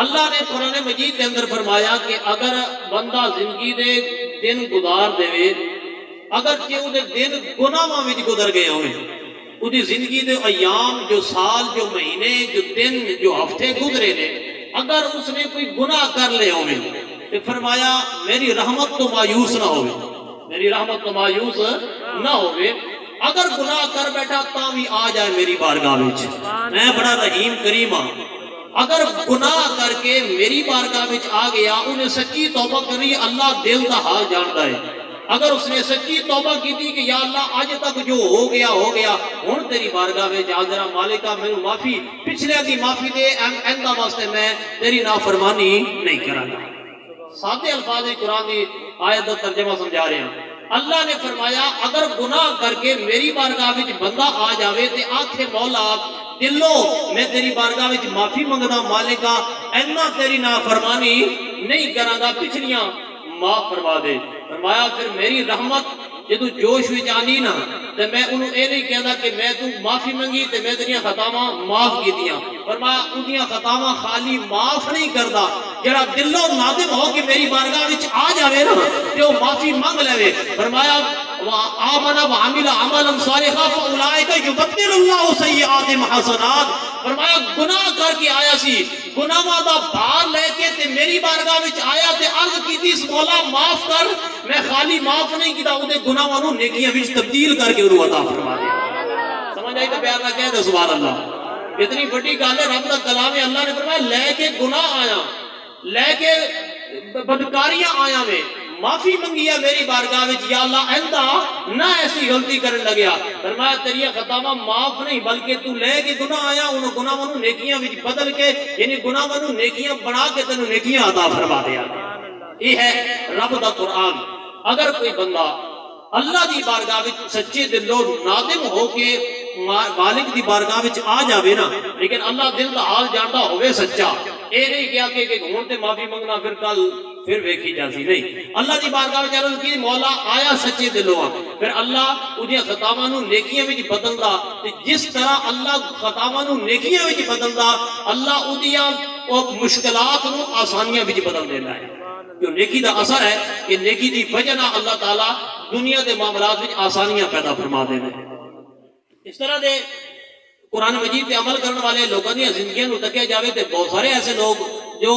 اللہ نے قرآن مجید کے اندر فرمایا کہ اگر بندہ زندگی دے دن گزار دے اگر کہ وہ دن گناہاں وچ گزر گئے ہوئے وہ زندگی دے ایام جو سال جو مہینے جو دن جو ہفتے گزرے نے اگر اس نے کوئی گناہ کر لے ہوئے تو فرمایا میری رحمت تو مایوس نہ ہوئے، میری رحمت تو مایوس نہ ہوئے۔ اگر گناہ کر بیٹھا تا بھی آ جائے میری بارگاہ وچ، میں بڑا رحیم کریم ہاں۔ اگر گناہ کر کے میری بارگاہ وچ آ گیا انہیں سچی توبہ کری، اللہ دل دا حال جانتا ہے۔ اگر اس نے سچی توبہ کی تھی کہ یا اللہ آج تک جو ہو گیا ہن تیری بارگاہ میں حاضرہ مالکہ میں معافی پچھلے کی معافی دے، آئندہ واسطے میں تیری نافرمانی نہیں کراں گا۔ سادے الفاظ قرآن کی آیت کا ترجمہ سمجھا رہے ہیں۔ اللہ نے فرمایا اگر گناہ کر کے میری بارگاہ وچ بندہ آ جاوے تے آکھے مولا دلو میں تیری بارگاہ وچ معافی منگدا مالکا اینا تیری نافرمانی نہیں کراں گا، پچھلیاں معاف فرما دے۔ فرمایا پھر میری رحمت جدو جوش وچ آنی نا تے میں انہوں اے نہیں کہدا کہ میں تو معافی منگی تے میں تیریاں خطاواں معاف کیتیاں۔ فرمایا اودیاں خطاواں خالی معاف نہیں کردا، جڑا دلوں نادم ہو کہ میری بارگاہ وچ آ جاوے نا تے وہ معافی منگ لے۔ فرمایا آمن وعمل عملا صالحا فاولئک یبدل اللہ سیئاتہم حسنات۔ فرمایا گناہ کر کے آیا سی، گناہاں دا بھار لے کے تے میری بارگاہ وچ آیا تے عرض کیتی اس مولا معاف کر، میں خالی معاف نہیں کیتا اودے گناہاں نوں نیکیاں وچ تبدیل کر کے انہوں عطا فرما دیا۔ سمجھ آئی تو پیار نہ کہہ دے سبحان اللہ، اتنی بڑی گل ہے۔ رب دا کلام ہے، اللہ نے فرمایا لے کے گناہ آیا، لے کے بدکاریاں آیا میں معافی منگیا میری بارگاہ وچ، یا اللہ آئندہ نہ ایسی غلطی کرنے لگیا۔ فرمایا تیری خطاواں معاف نہیں بلکہ تو لے کے گناہ آیا انہوں گناہاں نوں نیکیاں وچ بدل کے یعنی گناہاں نوں نیکیاں بنا کے تینوں نیکیاں عطا فرما دیا۔ یہ ہے رب دا قرآن۔ اگر کوئی بندہ اللہ دی بارگاہ وچ سچے دلوں نادم ہو کے مالک دی بارگاہ وچ آ جاوے نا، لیکن اللہ دل دا حال جاندا ہوئے سچا، اے نہیں کیا کہ ہن تے معافی منگنا پھر کل پھر ویکھی جاسی، نہیں۔ اللہ دی بارگاہ وچ عرض کی مولا آیا سچے دلوں، پھر اللہ اودیاں خطاواں نوں نیکیاں وچ بدلدا، تے جس طرح اللہ خطاواں نوں نیکیاں وچ بدلدا اللہ اودیاں مشکلات نوں آسانیاں وچ بدل دیندا ہے۔ جو نیکی دا اثر ہے کہ نیکی دی وجہ نہ اللہ تعالیٰ دنیا دے معاملات وچ آسانیاں پیدا فرما دے۔ اس طرح دے قرآن مجید پہ عمل کرنے والے لوگوں دی زندگیاں نوں تکیا جاوے تے بہت سارے ایسے لوگ جو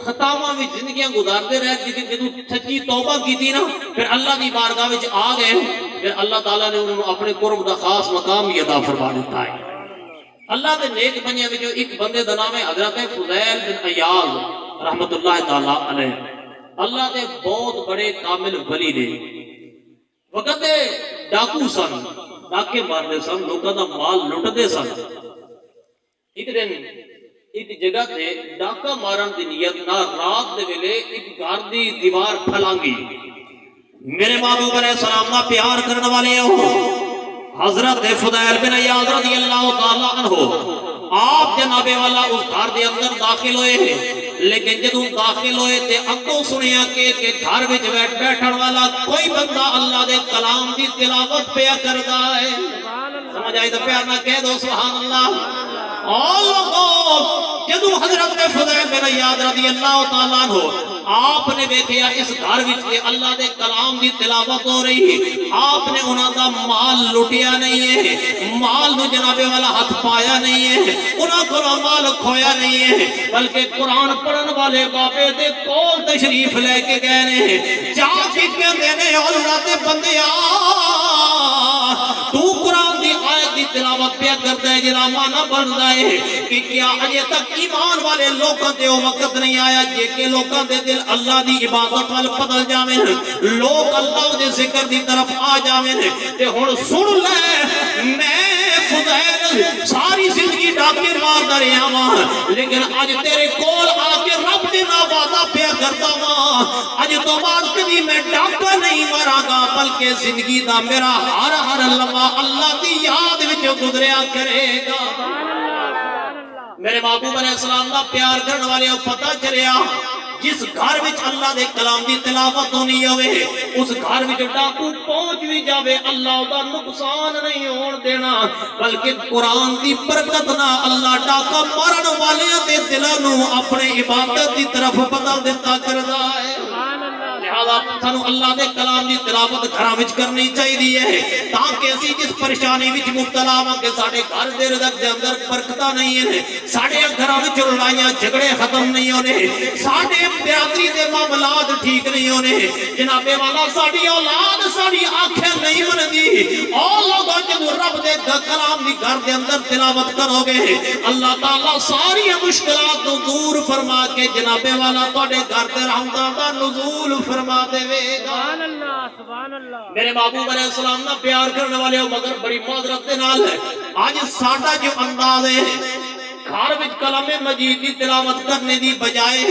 خطاواں وچ زندگیاں گزارتے رہے، جدوں سچی توبہ کیتی نا پھر اللہ دی بارگاہ وچ آ گئے، پھر اللہ تعالیٰ نے انہوں اپنے قرب دا خاص مقام بھی عطا فرما دیتا ہے۔ اللہ دے نیک بندیاں وچوں ایک بندے دا نام ہے حضرت فضیل بن عیاض رحمت اللہ تعالیٰ علیہ۔ اللہ دے بہت بڑے کامل ولی نے، وقت ڈاکو سن، ڈاکے مارتے سن، لوگوں دا مال لٹتے سن۔ ایک دن ایک جگہ تے ڈاکا مارن دی نیت نہ رات دے ویلے ایک گھر دی دیوار پھلانگی۔ میرے محبوب علیہ السلام دا پیار کرنے والے ہو حضرت فضیل بن عیاض رضی اللہ تعالیٰ عنہ آپ جناب والا اس گھر دے اندر داخل ہوئے ہیں، لیکن جدوں داخل ہوئے تے اگوں سنیا کہ گھر وچ بیٹھن والا کوئی بندہ اللہ دے کلام دی تلاوت پیا کردا ہے۔ سمجھ آئی تو پیار نہ کہہ دو سبحان اللہ۔ اور لوگوں جدوں حضرت فضیل بن عیاض رضی اللہ تعالیٰ عنہ آپ نے دیکھیا اس گھر وچ اللہ دے کلام دی تلاوت ہو رہی، آپ نے انہاں دا مال لٹیا نہیں ہے، مال نو جناب والا ہاتھ پایا نہیں ہے، انہاں کو مال کھویا نہیں ہے، بلکہ قرآن پڑھن والے بابے دے کول تشریف لے کے گئے نے، جا کے کہندے نے اللہ دے بندیا تو قرآن دی آیت دی تلاوت پیا کرتا ہے، جرا مانا بندا ہے کہ کیا اجے تک ایمان والے لوگوں تے وہ وقت نہیں آیا جے کہ لوگوں دے دل اللہ دی عبادت وال بدل جاویں، لوگ اللہ دے ذکر دی طرف آ جاویں۔ تے ہن سن لے میں فضیل ساری زندگی ڈاکے ماردا رہیا واں، لیکن اج تیرے کول آ کے رب دے نال وعدہ پیا کردا واں، اج تو بعد کبھی میں ڈاکا نہیں مراں گا بلکہ زندگی دا میرا ہر لمحہ اللہ دی یاد وچ گزریا کرے گا۔ میرے محبوب علیہ السلام دا پیار کرنے والے پتہ چلیا جس گھر وچ اللہ دے کلام دی تلاوت ہونی ہوئے اس گھر وچ ڈاکو پہنچ بھی جاوے اللہ دا نقصان نہیں ہون دینا بلکہ قرآن دی برکت نہ اللہ ڈاکا مارن والے دے دلاں نوں اپنے عبادت دی طرف بدل دیتا کردا ہے لہذا سانو اللہ دے کلام دی تلاوت گھراں وچ کرنی چاہیے تاکہ اسی جس پریشانی وچ مبتلا ہاں کہ ساڈے گھر دے رزق دے اندر برکتاں نہیں ہیں ساڈے گھراں وچ لڑائیاں جھگڑے ختم نہیں ہونے ساڈے برادری دے معاملات ٹھیک نہیں ہونے جناب والا ساڈی اولاد ساڈی آنکھیں نہیں مندی او لوگوں جدوں رب دے کلام دی گھر دے اندر تلاوت کرو گے اللہ تعالی ساری مشکلات کو دور فرما کے جناب والا تواڈے گھر تے رحمتاں دا نزول فرما دے گا سبحان اللہ میرے محبوب علیہ السلام نہ پیار کرنے والے ہو مگر بڑی معذرت دے نال ہے آج ساڈا جو انداز ہے گھر وچ کلام مجید دی تلاوت کرنے دی بجائے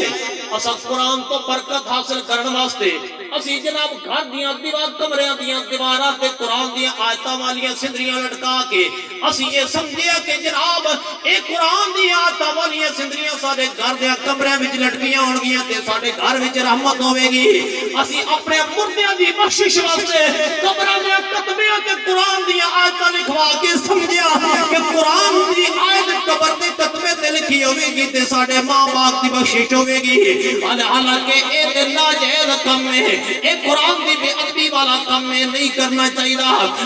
اسا قرآن تو برکت حاصل کرن واسطے اسی جناب گھر دیاں دیوار کمریاں دیاں دیواراں تے قرآن دیاں آیتاں والیاں سندریاں لٹکا کے اسی یہ سمجھیا کہ جناب اے قرآن دیاں آیتاں والیاں سندریاں ساڈے گھر دیاں کمریاں وچ لٹکیاں ہون گیاں تے ساڈے گھر وچ رحمت ہوے گی اسی اپنے مردیاں دی بخشش واسطے قبراں دے قدمیاں تے قرآن دیاں آیتاں لکھوا کے سمجھیا کہ قرآن دی آیت قبر دے قدمے تے لکھی ہوے گی تے ساڈے ماں باپ دی بخشش ہوے گی حالانکہ اے تے ناجائز کم ہے اے قرآن دی بے ادبی والا کم ہے نہیں کرنا چاہیے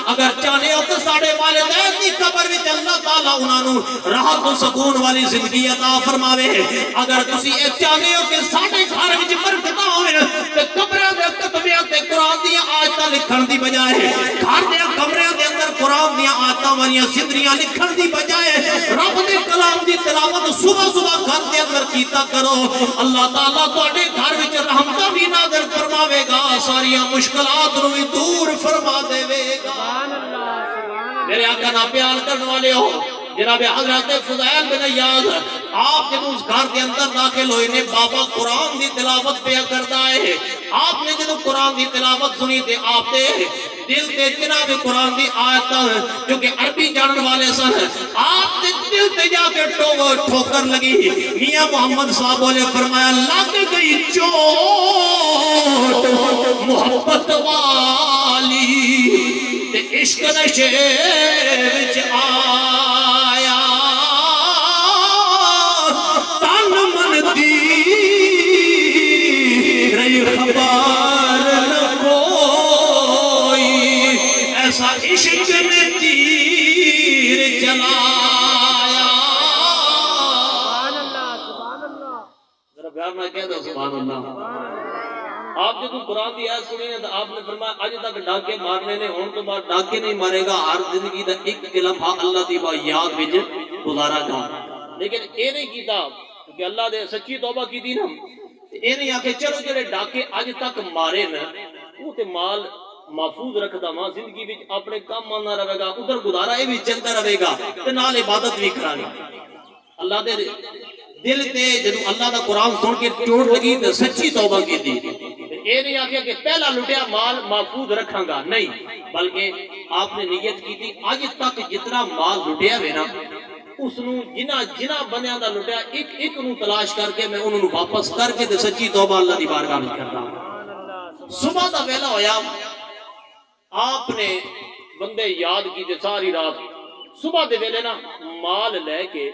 اگر چاہنے ہو تو ساڑے والدین دی قبر وچ اللہ تعالیٰ انہاں نو راحت و سکون والی زندگی عطا فرماوے اگر تسی اے چاہنے ہو کہ ساڑے گھر وچ برکتاں ہوئے تے قبراں دے کتبیاں تے قرآن دی آیتاں لکھن دی بجائے گھر دے کمریاں دے اندر قرآن دی آیتاں والیاں سندریاں لکھن دی بجائے رب دے کلام دی تلاوت صبح صبح گھر دے اندر کیتا کرو اللہ تعالیٰ تواڈے گھر وچ رحمتاں بھی نازل فرماوے گا ساری مشکلات نو بھی دور فرما دے گا میرے آقا نا پیار کرنے والے ہو جناب حضرت فضیل بن عیاض آپ جب اس گھر کے اندر داخل ہوئے نے بابا قرآن دی تلاوت پہ کرتا ہے آپ نے جب قرآن دی تلاوت سنی تھے آپ نے دل تے جناب قرآن دی آیت جو کہ عربی جانن والے سن آپ نے دل تے جا کے ٹھوکر لگی میاں محمد صاحب نے فرمایا لگ گئی چوٹ محبت والی تے عشق نشے وچ آیا تن من دی رہی خبر نہ کوئی ایسا عشق نے تیر چلایا ذرا پیار نہ کہہ دو سبحان اللہ آپ جب قرآن دی آیت سنی ہے تو آپ نے فرمایا آج تک ڈاکے مارنے نے ہون تو بعد ڈاکے نہیں مارے گا ہر زندگی دا ایک لمحہ اللہ دی با یاد وچ گزارا گا لیکن اے نہیں کیتا کہ اللہ دے سچی توبہ کی دی نا اے نہیں آکے چلو جڑے ڈاکے آج تک مارے نا وہ تے مال محفوظ رکھدا ماں زندگی وچ اپنے کام آنا رہے گا ادھر گزارا اے بھی چلتا رہے گا تے نال عبادت بھی کرانی اللہ دے دل تے جدوں اللہ دا قرآن سن کے چوٹ لگی تے سچی توبہ کی دی اے نہیں آکھیا کہ پہلا لٹیا مال محفوظ رکھاں گا نہیں بلکہ آپ نے نیت کی تھی آج تک جتنا مال لٹیا ہوئے نا اس نو جنہ بنیاں دا لٹیا ایک نو تلاش کر کے میں انہوں واپس کر کے تے سچی توبہ اللہ دی بارگاہ میں کرتا صبح دا ویلا ہویا آپ نے بندے یاد کی تے ساری رات صبح دے ویلے نا مال لے کے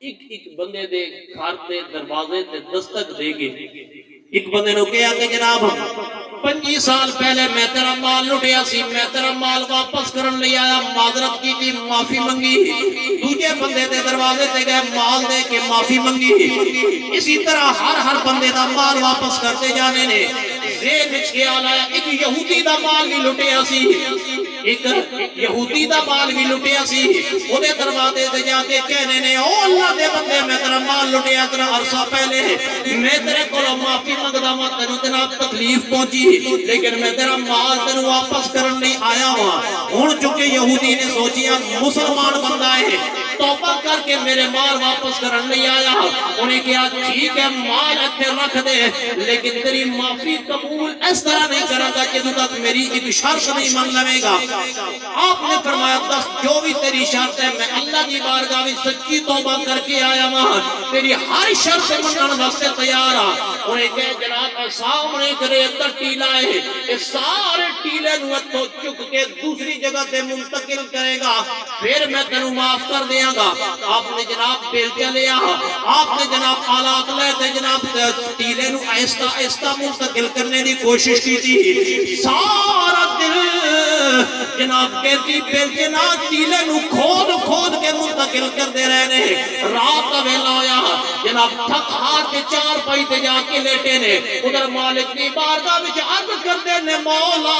ایک بندے دے گھر تے دروازے تے دستک دے گے ایک بندے نو کہا کہ جناب 25 سال پہلے میں تیرا مال لٹیا سی میں تیرا مال واپس کرن لئی آیا معذرت کی تھی معافی منگی دوجے بندے دے دروازے تے گئے مال دے کے معافی منگی اسی طرح ہر بندے دا مال واپس کرتے جانے نے ذہن وچ خیال آیا ایک یہودی دا مال بھی لٹیا سی ایک یہودی دا مال بھی لٹیا سی اودے دروازے تے جا کے کہنے نے او اللہ دے بندے میں تیرا مال لٹیا اتنا عرصہ پہلے میں تیرے کولوں معافی منگدا ہاں تینوں جناب تکلیف پہنچی لیکن میں تیرا مال تینوں واپس کرن لئی آیا ہوں ہن چونکہ یہودی نے سوچیا مسلمان بندہ ہے توبہ کر کے میرے مال واپس کرن نہیں آیا. انہیں کہا ٹھیک ہے مال اتنے رکھ دے لیکن تیری معافی قبول اس طرح نہیں کرا گا کہ تک میری ایک شرط نہیں مان لے گا. آپ نے فرمایا دس جو بھی تیری شرط ہے میں اللہ کی بارگاہ میں سچی توبہ کر کے آیا ہوں, تیری ہر شرط منن واسطے تیار ہاں. انہیں کہا جناب سامنے کرے ادھر ٹیلا ہے, اس سارے ٹیلے نو تو چک کے دوسری جگہ تے منتقل کرے گا پھر میں تینوں معاف کر دیاں گا. آپ نے جناب بیلچہ لیا, آپ نے جناب آلات لے تے جناب ٹیلے نو آہستہ آہستہ منتقل کرنے دی کوشش کی تھی. سارا دل جناب کہتی بیلچے نہ ٹیلے نو کھود کھود کے منتقل کر دے رہے نے. رات کا ویلا ہویا جناب تھک ہار کے چار پائی تے جا کے لیٹے نے. ادھر مالک دی بارگاہ وچ عرض کر دے نے مولا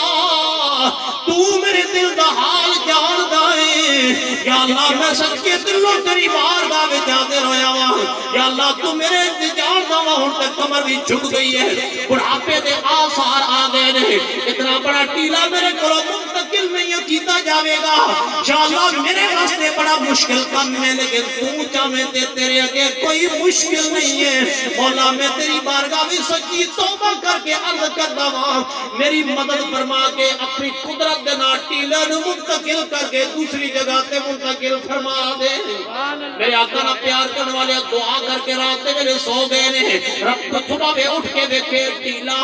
تو میرے دل دا حال جاندا ہے, یا اللہ میں سچے دلوں تیری بارگاہ وچ حاضر ہویا ہاں. یا اللہ تو میرے دل جاندا وا ہن تک کمر بھی جھک گئی ہے, بڑھاپے دے آثار آ گئے نے. اتنا بڑا ٹیلا میرے کولوں منتقل نہیں کیتا جاوے گا. یا اللہ میرے واسطے بڑا مشکل کام ہے لیکن تو چاہے تے تیرے اگے کوئی مشکل نہیں ہے. مولا میں تیری بارگاہ میں سچی توبہ کر کے عرض کردا ہاں میری مدد فرما کے اپنی قدرت دے نال ٹیلے نو منتقل کر کے دوسری جگہ تے منتقل فرما دے. میرے آقا نہ پیار کرنے والے دعا کر کے رات میں سو گئے نے. رب صبح میں اٹھ کے دیکھے ٹیلا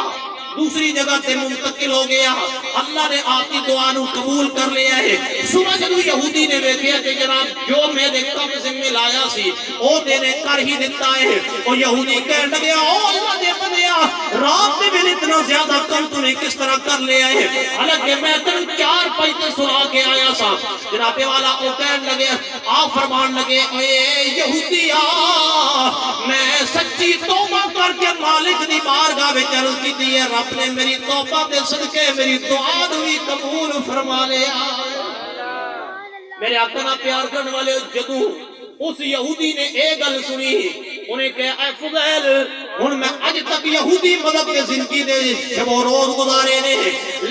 دوسری جگہ تے منتقل ہو گیا. اللہ نے آپ کی دعا نو قبول کر لیا ہے. صبح جب یہودی نے دیکھا کہ جناب جو میں دیکھتا میں ذمہ لایا سی او دینے کر ہی دیتا ہے. او یہودی کہنے لگے او اللہ دے بندیا رات میں اتنا زیادہ کم تو نے کس طرح کر لیا ہے, حالانکہ میں تن چار پیتے سنا کے آیا سا. جناب والا او کہنے لگے آپ فرمان لگے اے یہودیا میں سچی توبہ کر کے مالک دی بارگاہ وچ عرض کی ہے رب نے میری توبہ دے صدقے میری دعا بھی قبول فرما لیا. میرے آقا نہ پیار کرنے والے جدوں اس یہودی نے ایک گل سنی انہیں کہا اے فضیل ہن میں اج تک یہودی مذہب کے زندگی دے شب و روز گزارے نے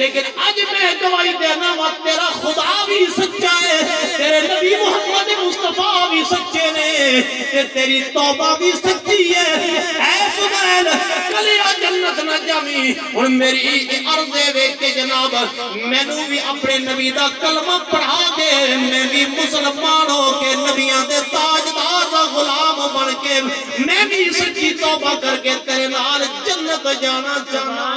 لیکن اج میں گواہی دینا وا تیرا خدا بھی سچا ہے, تیرے نبی محمد مصطفیٰ بھی سچے نے تے تیری توبہ بھی سچی ہے. اے فضیل کلیا جنت نہ جاویں. ہن میری عرض ہے کہ جناب مینوں بھی اپنے نبی دا کلمہ پڑھا دے, میں بھی مسلمان ہو کے نبیاں دے تاجدار دا غلام بن کے میں بھی سچی توبہ کر کے تیرے نال جنت جانا چاہنا.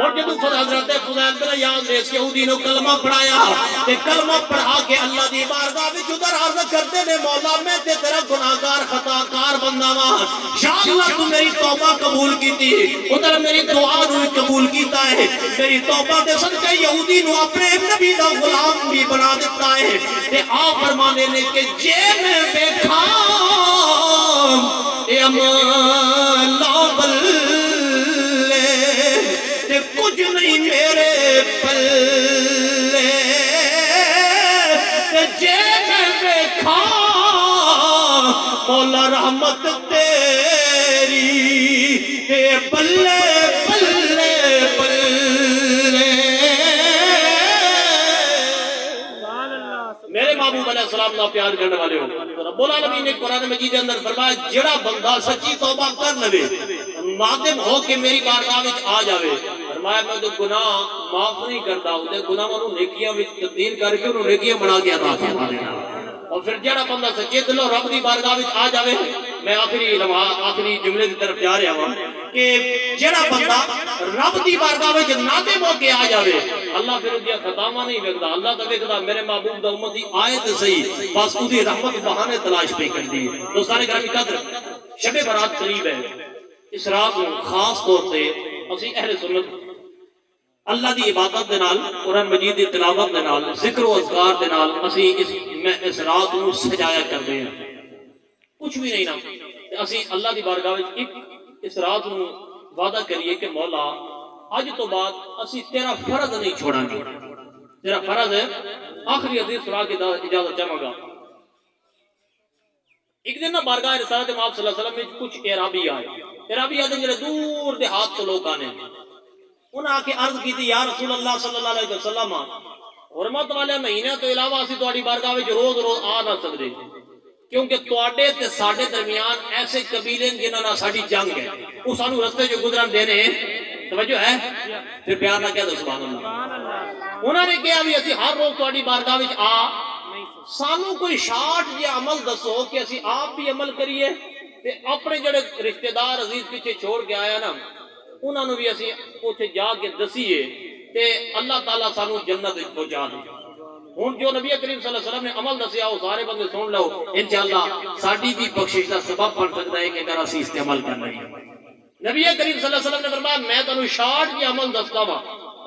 اور جب حضرت فضیل بن عیاض نے اس یہودی نو کلمہ پڑھایا تے کلمہ پڑھا کے اللہ دی بارگاہ وچ ادھر عرض کرتے نے مولا میں تے تیرا گناہگار خطا کار بندہ وا, یا اللہ تو میری توبہ قبول کیتی, ادھر میری دعا نو قبول کیتا ہے. میری توبہ دے صدقے یہودی نو اپنے نبی دا غلام بھی بنا دیتا ہے. تے آپ فرمانے نے کہ جے میں دیکھا اے امالا بلے تے کچھ نہیں میرے پلے, تے جے میں دیکھا مولا رحمت تیری تے بلے بلے بلے. میرے محبوب علیہ السلام نہ پیار کرنے والے ہو, رب العالمین نے قرآن مجید کے اندر فرمایا جڑا بندہ سچی توبہ کر لے نادم ہو کے میری بارگاہ وچ آ جاوے, فرمایا میں تو گناہ معاف نہیں کرتا اودے گناہاں نوں نیکیاں وچ تبدیل کر کے انہوں نیکیاں بنا کے عطا فرما دینا. اور پھر جڑا بندہ سچے دلوں رب دی بارگاہ وچ آ جاوے, میں آخری جملے کی طرف جا رہا ہوں کہ جڑا بندہ رب دی بارگاہ وچ نادم ہو کے آ جاوے اللہ پھر اودیاں خطاواں نہیں ویکھدا, اللہ تے ویکھدا میرے محبوب دا امت دی آئے تے صحیح بس اودی رحمت بہانے تلاش پہ کردی ہے. دوستان گرامی قدر شب برات قریب ہے, اس رات نوں خاص طور تے اسی اہل سنت اللہ دی عبادت دے نال قرآن مجید دی تلاوت دے نال ذکر و اذکار دے نال اسی اس رات نوں سجایا کردے ہیں. کچھ بھی نہیں نا اسی اللہ دی بارگاہ وچ ایک اس رات نوں وعدہ کریے کہ مولا اج تو بعد اسی تیرا فرض نہیں چھوڑاں گے, تیرا فرض ہے. آخری حدیث سنا کے اجازت چاہوں گا. ایک دن نا بارگاہ رسالت امام صلی اللہ علیہ وسلم میں کچھ اعرابی آئے جڑے دور دیہات تو لوگ آنے انہاں آ کے عرض کی تھی یا رسول اللہ صلی اللہ علیہ وسلم حرمت والے مہینے تو علاوہ اسی تہاڈی بارگاہ وچ روز روز آ نہ سکدے، کیونکہ تواڈے تے ساڈے درمیان ایسے قبیلے جنہاں نال ساڈی جنگ ہے، وہ سانو رستے جو گزرن دینے، توجہ ہے؟ پھر پیار نہ کہہ دو سبحان اللہ۔ سبحان اللہ۔ انہوں نے کہا بھی اسی ہر روز تہاڈی بارگاہ وچ آ، سانو کوئی شارٹ جہا عمل دسو کہ اسی آپ بھی عمل کریے تے اپنے جڑے رشتہ دار عزیز پیچھے چھوڑ کے آیا نا انہاں نو بھی اسی اوتھے جا کے دسیے تے اللہ تعالیٰ سانو جنت وچ پہنچا دے۔ ہن جو نبی کریم صلی اللہ علیہ وسلم نے عمل دسیا وہ سارے بندے سن لو، انشاءاللہ ساڈی بھی بخشش دا سبب بن سکتا ہے کہ اگر اسی استعمال کر لیں۔ نبی کریم صلی اللہ علیہ وسلم نے فرمایا میں تانوں شارٹ جہا عمل دسدا وا،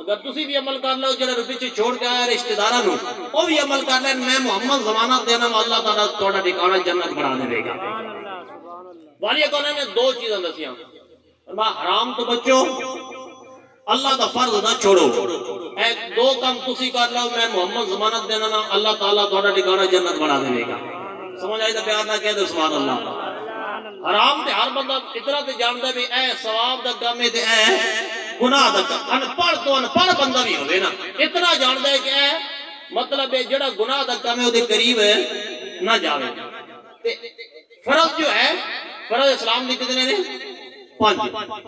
اگر تسی بھی عمل کر لو، جڑے پیچھے چھوڑ کے آیا رشتہ داراں نو او بھی عمل کر لیں، میں محمد ضمانت دینا اللہ تعالیٰ تہاڈا ٹھکانہ جنت بنا دے گا۔ سبحان اللہ، سبحان اللہ۔ والی کونہ نے دو چیزاں دسیاں، فرمایا حرام تو بچو، اللہ دا فرض نہ چھوڑو، اے دو کام تسی کر لو میں محمد ضمانت دینا نا اللہ تعالیٰ تہاڈا ٹھکانہ جنت بنا دے گا۔ سمجھ آئی تو پیار نہ کہہ دو سبحان اللہ۔ حرام تے ہر بندہ اتنا تے جاندا بھی اے ثواب دا کام ہے تے اے گناہ دا کام، ان پڑھ تو ان پڑھ بندہ بھی ہوے نا اتنا جاندا ہے کہ اے مطلب ہے جڑا گناہ دا کام ہے او دے قریب نہ جاوے۔ تے فرض جو ہے، فرض اسلام دے کتنے نے؟ 5۔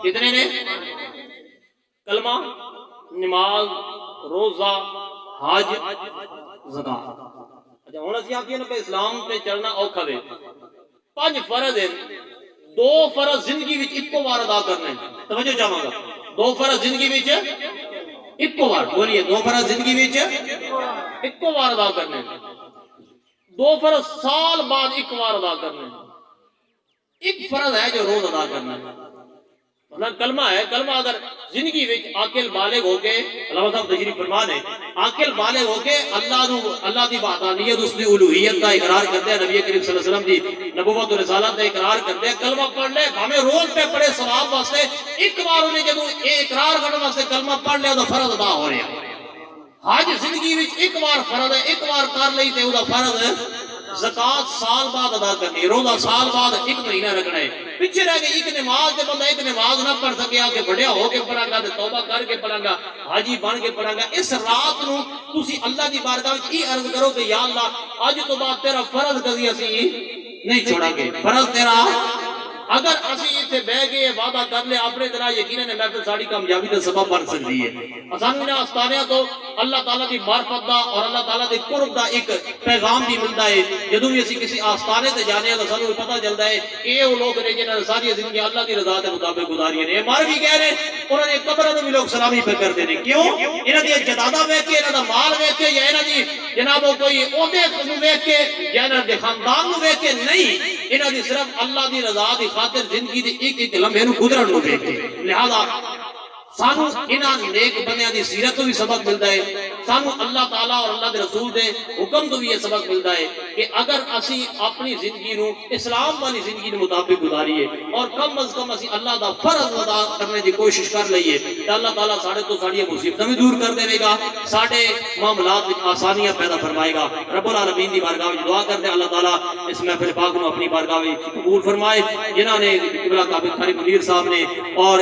کتنے نے؟ کلمہ، نماز، روزہ، حج، زکات۔ اچھا ہن اسی آکھیے نا کہ اسلام تے چلنا اوکھا وے، 5 فرض ہیں، 2 فرض زندگی وچ اکو بار ادا کرنے ہیں۔ توجہ چاہواں گا، 2 فرض زندگی وچ اکو بار، بولیے 2 فرض زندگی وچ اکو بار ادا کرنے ہیں، 2 فرض سال بعد ایک بار ادا کرنے ہیں۔ ایک فرض ہے جو روز ادا کرنا ہے، مطلب کلمہ ہے، کلمہ اگر زندگی وچ عاقل بالغ ہو کے، علامہ صاحب تشریف فرما دیں، عاقل بالغ ہو کے اللہ دی وحدانیت، اس دی الوہیت کا اقرار کرتے ہیں، نبی کریم صلی اللہ علیہ وسلم دی نبوت و رسالت کا اقرار کرتے ہیں، کلمہ پڑھ لے ہمیں روز پہ پڑھے ثواب واسطے، ایک بار انہیں جب یہ اقرار کرنے واسطے کلمہ پڑھ لیا تو فرض ادا ہو رہا ہے۔ حج زندگی وچ ایک بار فرض ہے، ایک بار کر لئی تے وہ فرض ہے۔ زکات سال بعد ادا کرنی، روزہ سال بعد 1 مہینہ رکھنا ہے۔ پیچھے رہ گئی ایک نماز تے بندہ ایک نماز نہ پڑھ سکیا کہ بڑیا ہو کے پڑھا گا تے توبہ کر کے پڑھا گا، حاجی بن کے پڑھا گا۔ اس رات نو تسی اللہ دی بارگاہ وچ یہ عرض کرو کہ یا اللہ اج تو بعد تیرا فرض کبھی اسی نہیں چھوڑا گے، فرض تیرا اگر اسی اتنے بہ گئے وعدہ کر لے اپنے طرح یقیناً محفل ساری کامیابی کا سبب بن سکتی ہے۔ سانو انہاں آستانیاں تو اللہ تعالیٰ دی معرفت دا اور اللہ تعالیٰ دے قرب دا ایک پیغام بھی ملتا ہے۔ جدوں بھی اسی کسی آستانے تے جانے ہیں تو سانو پتہ چلتا ہے کہ یہ وہ لوگ نے جنہاں نے ساری زندگی اللہ کی رضا کے مطابق گزاری ہے۔ مر بھی گئے ہیں، انہوں نے قبروں میں بھی لوگ سلامی پہ کرتے ہیں، کیوں؟ انہاں دی جدادہ ویکھ کے، انہاں دا مال ویکھ کے، یا انہاں دی جناب کوئی عہدے نو ویکھ کے، یا انہاں دے خاندان نو ویکھ کے نہیں، انہاں دی صرف اللہ دی رضا دی خاطر زندگی دے ایک ایک لمحے نو گزرن نو ویکھ کے۔ لہذا سانو انہاں نیک بندیاں دی سیرت تو بھی سبق ملتا ہے، سانو اللہ تعالیٰ اور اللہ دے رسول دے حکم تو بھی یہ سبق ملتا ہے کہ اگر اسی اپنی زندگی نو اسلام والی زندگی کے مطابق گزاریے اور کم از کم اسی اللہ دا فرض ادا کرنے دی کوشش کر لئیے تو اللہ تعالیٰ ساڑھے تو ساڑھے مصیبتیں بھی دور کر دے گا، ساڑھے معاملات میں آسانیاں پیدا فرمائے گا۔ رب العالمین دی بارگاہ میں دعا کرتے ہیں اللہ تعالیٰ اس محفل پاک نو اپنی بارگاہ میں قبول فرمائے، جنہاں نے قبلہ کعبہ قاری منیر صاحب نے اور